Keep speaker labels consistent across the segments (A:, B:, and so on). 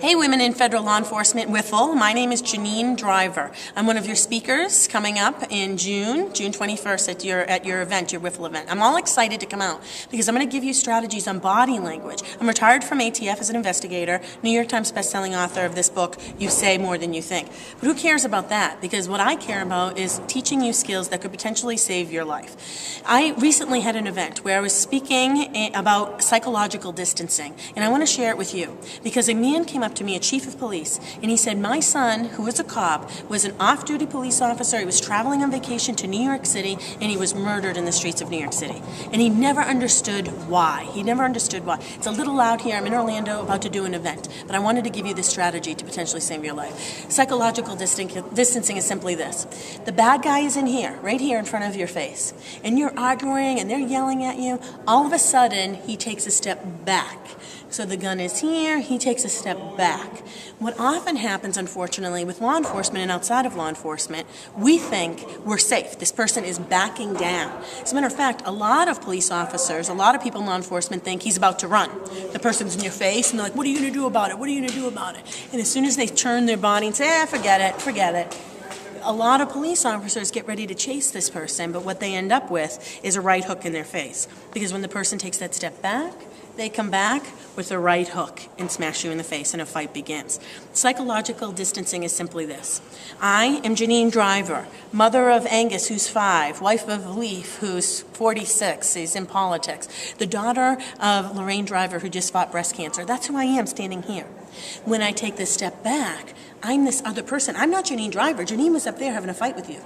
A: Hey, women in federal law enforcement, WIFLE. My name is Janine Driver. I'm one of your speakers coming up in June 21st at your event, your WIFLE event. I'm all excited to come out because I'm going to give you strategies on body language. I'm retired from ATF as an investigator, New York Times bestselling author of this book, You Say More Than You Think. But who cares about that? Because what I care about is teaching you skills that could potentially save your life. I recently had an event where I was speaking about psychological distancing, and I want to share it with you because a man came up to me, a chief of police, and he said, my son, who was a cop, was an off-duty police officer. He was traveling on vacation to New York City, and he was murdered in the streets of New York City. And he never understood why. He never understood why. It's a little loud here. I'm in Orlando about to do an event, but I wanted to give you this strategy to potentially save your life. Psychological distancing is simply this. The bad guy is in here, right here in front of your face, and you're arguing, and they're yelling at you. All of a sudden, he takes a step back. So the gun is here, he takes a step back. What often happens, unfortunately, with law enforcement and outside of law enforcement, we think we're safe. This person is backing down. As a matter of fact, a lot of police officers, a lot of people in law enforcement think he's about to run. The person's in your face, and they're like, what are you going to do about it? What are you going to do about it? And as soon as they turn their body and say, forget it. A lot of police officers get ready to chase this person, but what they end up with is a right hook in their face. Because when the person takes that step back, they come back with a right hook and smash you in the face, and a fight begins. Psychological distancing is simply this. I am Janine Driver, mother of Angus, who's 5, wife of Leaf, who's 46, he's in politics, the daughter of Lorraine Driver, who just fought breast cancer. That's who I am standing here. When I take this step back, I'm this other person. I'm not Janine Driver. Janine was up there having a fight with you.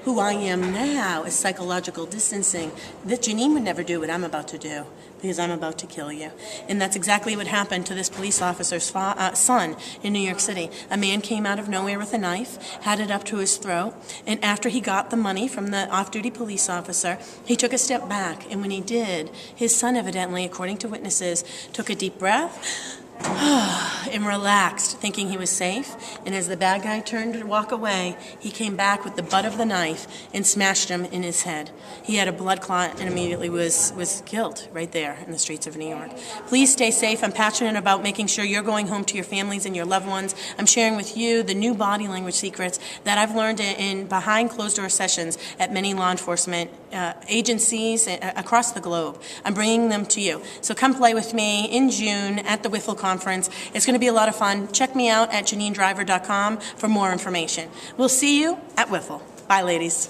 A: Who I am now is psychological distancing. That Janine would never do what I'm about to do because I'm about to kill you. And that's exactly what happened to this police officer's son in New York City. A man came out of nowhere with a knife, had it up to his throat, and after he got the money from the off-duty police officer, he took a step back. And when he did, his son evidently, according to witnesses, took a deep breath and relaxed, thinking he was safe. And as the bad guy turned to walk away, he came back with the butt of the knife and smashed him in his head. He had a blood clot and immediately was killed right there in the streets of New York. Please stay safe. I'm passionate about making sure you're going home to your families and your loved ones. I'm sharing with you the new body language secrets that I've learned in behind closed door sessions at many law enforcement agencies across the globe. I'm bringing them to you. So come play with me in June at the WIFLE conference. It's going to be a lot of fun. Check me out at JanineDriver.com for more information. We'll see you at WIFLE. Bye, ladies.